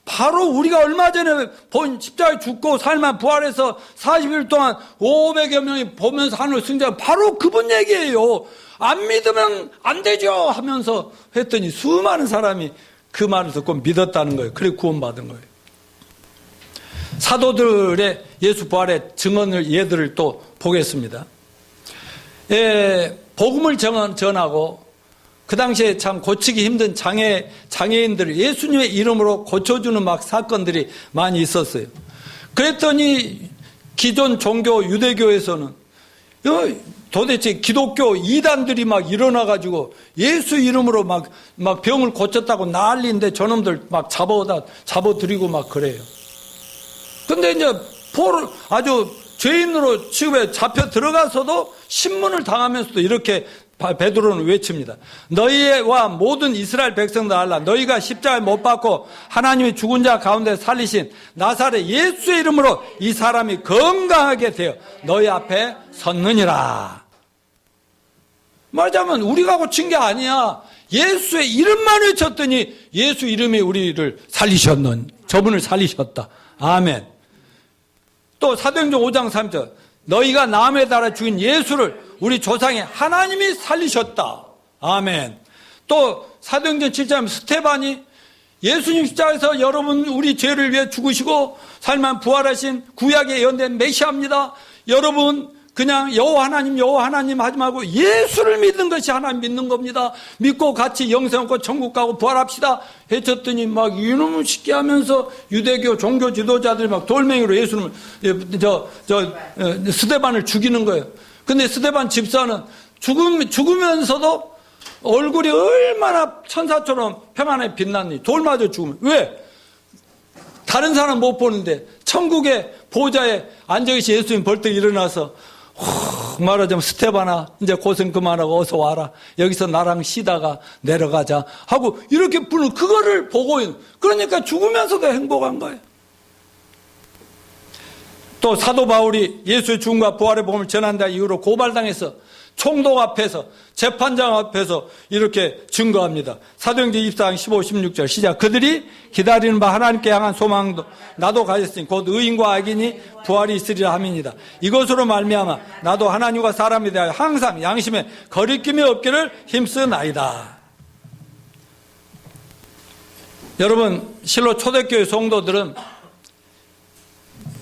바로 우리가 얼마 전에 본 십자가에 죽고 살만 부활해서 40일 동안 500여 명이 보면서 하늘 승자 바로 그분 얘기예요. 안 믿으면 안 되죠 하면서 했더니 수많은 사람이 그 말을 듣고 믿었다는 거예요. 그래 구원받은 거예요. 사도들의 예수 부활의 증언을 얘들을 또 보겠습니다. 복음을 전하고 그 당시에 참 고치기 힘든 장애인들을 예수님의 이름으로 고쳐주는 막 사건들이 많이 있었어요. 그랬더니 기존 종교 유대교에서는 도대체 기독교 이단들이 막 일어나가지고 예수 이름으로 막 병을 고쳤다고 난리인데 저놈들 막 잡아들이고 막 그래요. 근데 이제 아주 죄인으로 취급해 잡혀 들어가서도 신문을 당하면서도 이렇게 베드로는 외칩니다. 너희와 모든 이스라엘 백성들 알라. 너희가 십자가에 못 박고 하나님이 죽은 자 가운데 살리신 나사렛 예수의 이름으로 이 사람이 건강하게 되어 너희 앞에 섰느니라. 말하자면 우리가 고친 게 아니야. 예수의 이름만 외쳤더니 예수 이름이 우리를 저분을 살리셨다. 아멘. 또 사도행전 5장 3절 너희가 남에 달아 죽인 예수를 우리 조상의 하나님이 살리셨다. 아멘. 또 사도행전 7장 스테반이 예수님 십자가에서 여러분 우리 죄를 위해 죽으시고 살만 부활하신 구약의 예언된 메시아입니다. 여러분 그냥 여호와 하나님 하지 말고 예수를 믿는 것이 하나님 믿는 겁니다. 믿고 같이 영생 얻고 천국 가고 부활합시다 해쳤더니 막 이놈을 쉽게 하면서 유대교 종교 지도자들이 막 돌멩이로 예수님을 스데반을 죽이는 거예요. 근데 스데반 집사는 죽으면서도 얼굴이 얼마나 천사처럼 평안하게 빛났니. 돌 맞아 죽으면. 왜? 다른 사람 못 보는데 천국의 보좌에 앉아계신 예수님 벌떡 일어나서 말하자면 스테반아 이제 고생 그만하고 어서 와라. 여기서 나랑 쉬다가 내려가자 하고 이렇게 부르는 그거를 보고 있는. 그러니까 죽으면서도 행복한 거예요. 또 사도 바울이 예수의 죽음과 부활의 복음을 전한다 이후로 고발당해서 총독 앞에서 재판장 앞에서 이렇게 증거합니다. 사도행전 24장 15, 16절 시작. 그들이 기다리는 바 하나님께 향한 소망도 나도 가졌으니 곧 의인과 악인이 부활이 있으리라 함이니이다. 이것으로 말미암아 나도 하나님과 사람에 대하여 항상 양심에 거리낌이 없기를 힘쓰나이다. 여러분 실로 초대교회 성도들은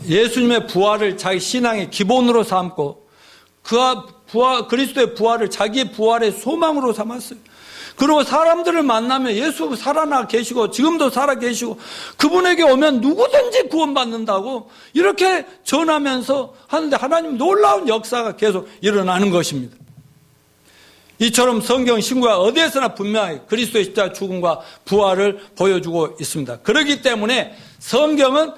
예수님의 부활을 자기 신앙의 기본으로 삼고 그리스도의 부활을 자기의 부활의 소망으로 삼았어요. 그리고 사람들을 만나면 예수 살아나 계시고 지금도 살아 계시고 그분에게 오면 누구든지 구원받는다고 이렇게 전하면서 하는데 하나님 놀라운 역사가 계속 일어나는 것입니다. 이처럼 성경 신구가 어디에서나 분명하게 그리스도의 십자가 죽음과 부활을 보여주고 있습니다. 그렇기 때문에 성경은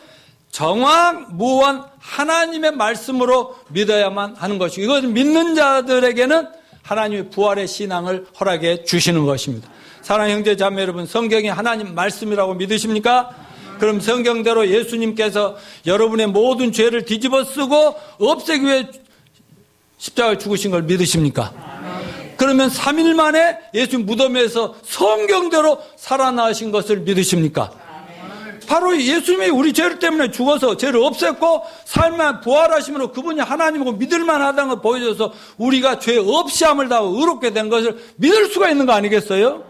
정확무한 하나님의 말씀으로 믿어야만 하는 것이고, 이것을 믿는 자들에게는 하나님의 부활의 신앙을 허락해 주시는 것입니다. 사랑하는 형제 자매 여러분, 성경이 하나님 말씀이라고 믿으십니까? 그럼 성경대로 예수님께서 여러분의 모든 죄를 뒤집어 쓰고 없애기 위해 십자가에 죽으신 걸 믿으십니까? 그러면 3일 만에 예수 무덤에서 성경대로 살아나신 것을 믿으십니까? 바로 예수님이 우리 죄 때문에 죽어서 죄를 없앴고 삶에 부활하심으로 그분이 하나님이고 믿을만 하다는 걸 보여줘서 우리가 죄 없이 함을 다하고 의롭게 된 것을 믿을 수가 있는 거 아니겠어요?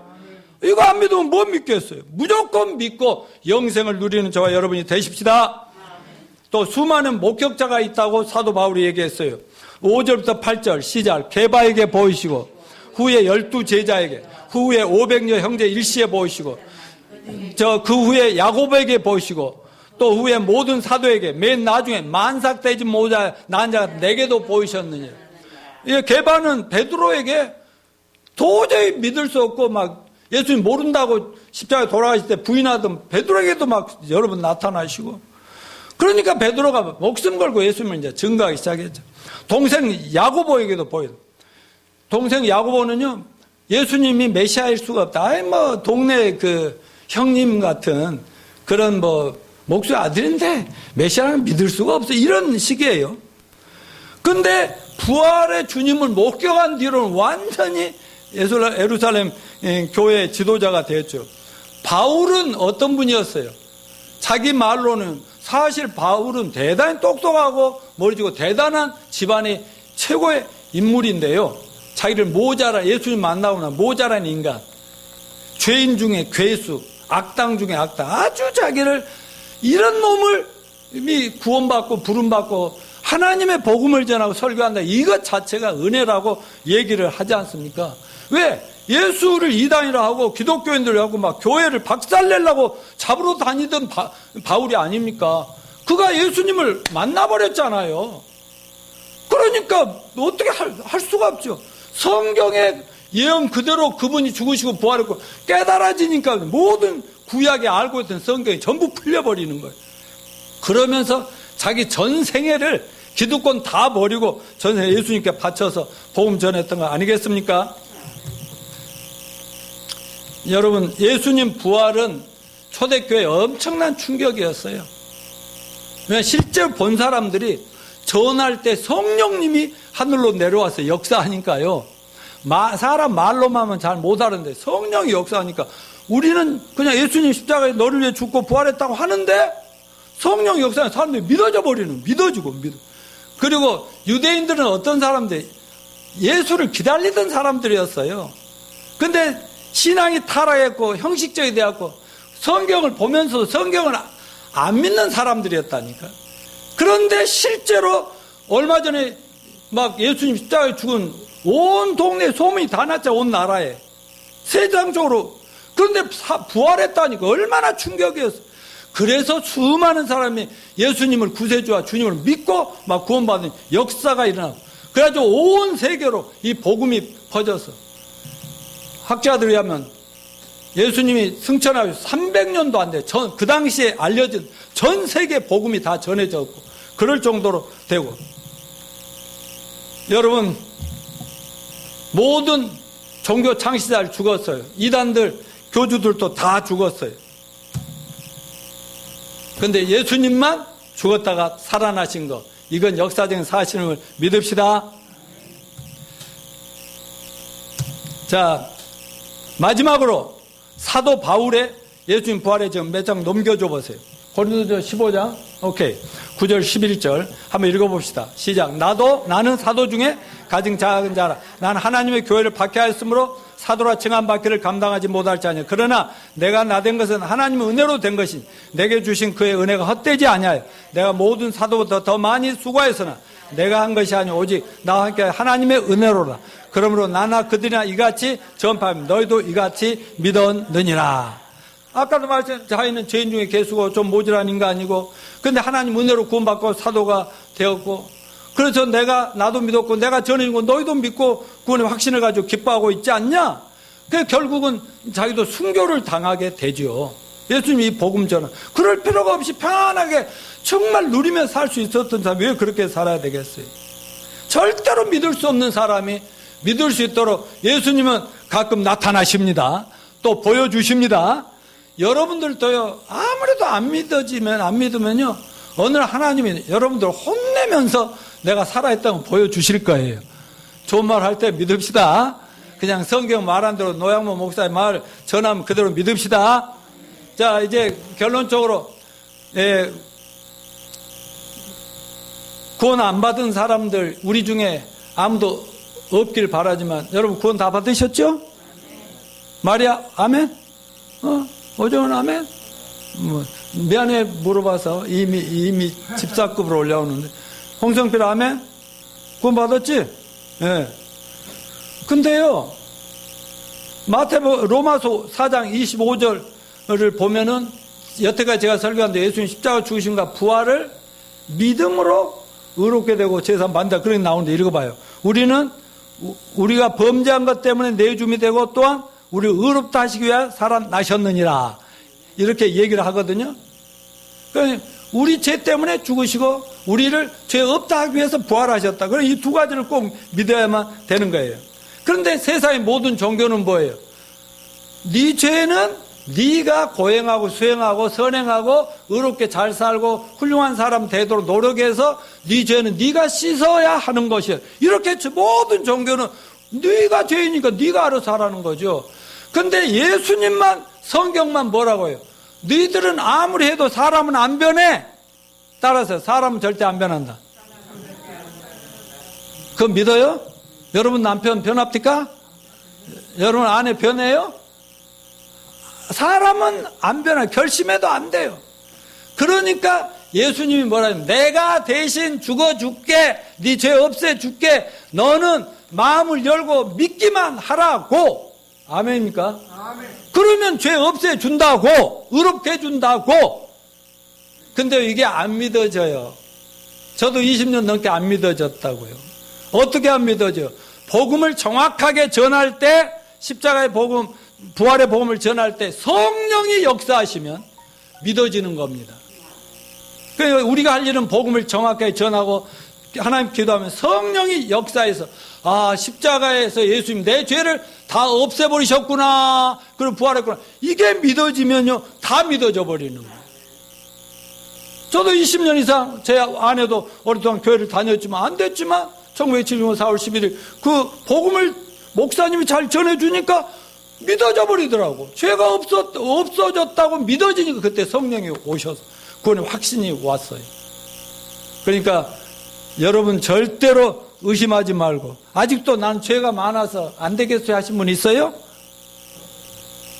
이거 안 믿으면 못 믿겠어요? 무조건 믿고 영생을 누리는 저와 여러분이 되십시다. 또 수많은 목격자가 있다고 사도 바울이 얘기했어요. 5절부터 8절 시작. 게바에게 보이시고 후에 12제자에게 후에 500여 형제 일시에 보이시고 그 후에 야고보에게 보이시고 또 후에 모든 사도에게 맨 나중에 만삭되지 못한 자가 내게도 보이셨느니라. 이 게바는 베드로에게 도저히 믿을 수 없고 막 예수님 모른다고 십자가에 돌아가실 때 부인하던 베드로에게도 막 여러 번 나타나시고, 그러니까 베드로가 목숨 걸고 예수님을 이제 증거하기 시작했죠. 동생 야고보에게도 보여요. 동생 야고보는요, 예수님이 메시아일 수가 없다. 아이 뭐 동네 그 형님 같은 그런 뭐 목수의 아들인데 메시아는 믿을 수가 없어, 이런 식이에요. 근데 부활의 주님을 목격한 뒤로는 완전히 예루살렘 교회 지도자가 됐죠. 바울은 어떤 분이었어요? 자기 말로는 사실 바울은 대단히 똑똑하고 머리지고 대단한 집안의 최고의 인물인데요. 자기를 모자라, 예수님 만나거나 모자란 인간, 죄인 중에 괴수, 악당 중에 악당, 아주 자기를 이런 놈을 이미 구원받고 부름받고 하나님의 복음을 전하고 설교한다, 이것 자체가 은혜라고 얘기를 하지 않습니까? 왜? 예수를 이단이라 하고 기독교인들 하고 막 교회를 박살내려고 잡으러 다니던 바울이 아닙니까? 그가 예수님을 만나버렸잖아요. 그러니까 어떻게 할 수가 없죠. 성경의 예언 그대로 그분이 죽으시고 부활했고 깨달아지니까 모든 구약에 알고 있던 성경이 전부 풀려버리는 거예요. 그러면서 자기 전 생애를 기득권 다 버리고 전생에 예수님께 바쳐서 복음 전했던 거 아니겠습니까? 여러분, 예수님 부활은 초대교회에 엄청난 충격이었어요. 왜냐하면 실제 본 사람들이 전할 때 성령님이 하늘로 내려와서 역사하니까요. 사람 말로만 하면 잘 못 하는데 성령이 역사하니까 우리는 그냥 예수님 십자가에 너를 위해 죽고 부활했다고 하는데 성령 역사에 사람들이 믿어지고. 그리고 유대인들은 어떤 사람들, 예수를 기다리던 사람들이었어요. 근데 신앙이 타락했고 형식적이 되었고 성경을 보면서 성경을 안 믿는 사람들이었다니까. 그런데 실제로 얼마 전에 막 예수님 십자가에 죽은 온 동네에 소문이 다 났죠. 온 나라에 세상적으로. 그런데 부활했다니까 얼마나 충격이었어. 그래서 수많은 사람이 예수님을 구세주와 주님을 믿고 막 구원받는 역사가 일어나고, 그래가지고 온 세계로 이 복음이 퍼져서 학자들에 의하면 예수님이 승천하고 300년도 안 돼. 그 당시에 알려진 전 세계 복음이 다 전해졌고 그럴 정도로 되고, 여러분 모든 종교 창시자들 죽었어요. 이단들 교주들도 다 죽었어요. 그런데 예수님만 죽었다가 살아나신 것, 이건 역사적인 사실을 믿읍시다. 자, 마지막으로 사도 바울의 예수님 부활에 지금 몇 장 넘겨줘 보세요. 고린도서 15장, 오케이. 9절 11절 한번 읽어봅시다. 시작. 나는 사도 중에 가장 작은 자라. 난 하나님의 교회를 박해하였으므로 사도라 칭함 받기를 감당하지 못할 자냐. 그러나 내가 나된 것은 하나님의 은혜로 된 것이니 내게 주신 그의 은혜가 헛되지 아니하여 내가 모든 사도보다 더 많이 수고하였으나 내가 한 것이 아니오 오직 나와 함께 하나님의 은혜로라. 그러므로 나나 그들이나 이같이 전파하면 너희도 이같이 믿었느니라. 아까도 말씀, 자기는 죄인 중에 개수고 좀 모질한 인간이고, 근데 하나님 은혜로 구원받고 사도가 되었고, 그래서 나도 믿었고, 내가 전해주고, 너희도 믿고, 구원의 확신을 가지고 기뻐하고 있지 않냐? 그 결국은 자기도 순교를 당하게 되죠. 예수님이 복음 전하. 그럴 필요가 없이 편안하게 정말 누리며 살 수 있었던 사람이 왜 그렇게 살아야 되겠어요? 절대로 믿을 수 없는 사람이 믿을 수 있도록 예수님은 가끔 나타나십니다. 또 보여주십니다. 여러분들도요, 아무래도 안 믿으면요, 어느 날 하나님이 여러분들 혼내면서 내가 살아있다는 걸 보여주실 거예요. 좋은 말 할 때 믿읍시다. 그냥 성경 말한 대로 노양모 목사의 말 전하면 그대로 믿읍시다. 자, 이제 결론적으로, 구원 안 받은 사람들 우리 중에 아무도 없길 바라지만 여러분 구원 다 받으셨죠? 마리아 아멘? 오정은 아멘? 미안해 물어봐서 이미 집사급으로 올라오는데 홍성필 아멘? 구원 받았지? 예. 근데요, 로마서 4장 25절을 보면은 여태까지 제가 설교한데 예수님 십자가 죽으심과 부활을 믿음으로 의롭게 되고 제사 만다 그렇게 나오는데 읽어봐요. 우리가 범죄한 것 때문에 내줌이 되고 또한 우리를 의롭다 하시기 위하여 살아나셨느니라 이렇게 얘기를 하거든요. 그러니까 우리 죄 때문에 죽으시고 우리를 죄 없다 하기 위해서 부활하셨다. 그럼 이 두 가지를 꼭 믿어야만 되는 거예요. 그런데 세상의 모든 종교는 뭐예요? 네 죄는 네가 고행하고 수행하고 선행하고 의롭게 잘 살고 훌륭한 사람 되도록 노력해서 네 죄는 네가 씻어야 하는 것이야. 이렇게 모든 종교는 네가 죄이니까 네가 알아서 하라는 거죠. 근데 예수님만 성경만 뭐라고 해요? 너희들은 아무리 해도 사람은 안 변해. 따라서 사람은 절대 안 변한다. 그거 믿어요? 여러분 남편 변합니까? 여러분 아내 변해요? 사람은 안 변해. 결심해도 안 돼요. 그러니까 예수님이 뭐라 해요? 내가 대신 죽어줄게. 네 죄 없애줄게. 너는 마음을 열고 믿기만 하라고. 아멘입니까? 아멘. 그러면 죄 없애준다고. 의롭게 해준다고. 근데 이게 안 믿어져요. 저도 20년 넘게 안 믿어졌다고요. 어떻게 안 믿어져요? 복음을 정확하게 전할 때, 십자가의 복음, 부활의 복음을 전할 때 성령이 역사하시면 믿어지는 겁니다. 그러니까 우리가 할 일은 복음을 정확하게 전하고 하나님 기도하면 성령이 역사해서 십자가에서 예수님 내 죄를 다 없애버리셨구나. 그리고 부활했구나. 이게 믿어지면요 다 믿어져 버리는 거예요. 저도 20년 이상 제 아내도 오랫동안 교회를 다녔지만 안 됐지만 1975년 4월 11일 그 복음을 목사님이 잘 전해주니까 믿어져 버리더라고. 죄가 없어졌다고 믿어지니까 그때 성령이 오셔서 구원의 확신이 왔어요. 그러니까 여러분 절대로 의심하지 말고 아직도 난 죄가 많아서 안 되겠어요 하신 분 있어요?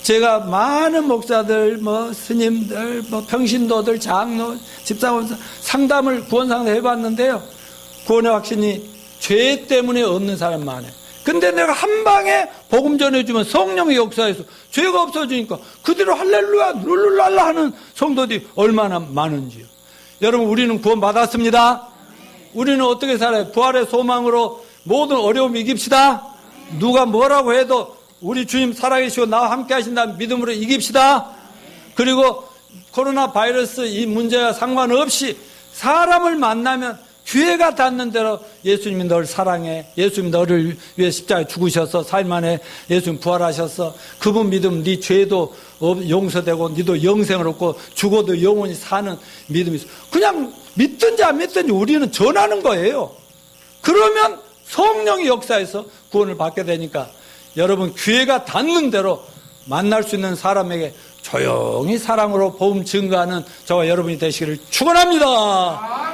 제가 많은 목사들, 스님들, 평신도들, 장로, 집사원사 상담을 구원 상담 해봤는데요. 구원의 확신이 죄 때문에 없는 사람 많아요. 근데 내가 한 방에 복음 전해주면 성령의 역사에서 죄가 없어지니까 그대로 할렐루야, 룰루랄라 하는 성도들이 얼마나 많은지요. 여러분, 우리는 구원 받았습니다. 우리는 어떻게 살아요? 부활의 소망으로 모든 어려움 이깁시다. 누가 뭐라고 해도 우리 주님 살아계시고 나와 함께 하신다는 믿음으로 이깁시다. 그리고 코로나 바이러스 이 문제와 상관없이 사람을 만나면 기회가 닿는 대로 예수님이 너를 사랑해. 예수님이 너를 위해 십자가에 죽으셔서 4일 만에 예수님 부활하셔서 그분 믿으면 네 죄도 용서되고 너도 영생을 얻고 죽어도 영원히 사는 믿음이 있어. 그냥 믿든지 안 믿든지 우리는 전하는 거예요. 그러면 성령의 역사에서 구원을 받게 되니까 여러분 기회가 닿는 대로 만날 수 있는 사람에게 조용히 사랑으로 복음 증거하는 저와 여러분이 되시기를 축원합니다.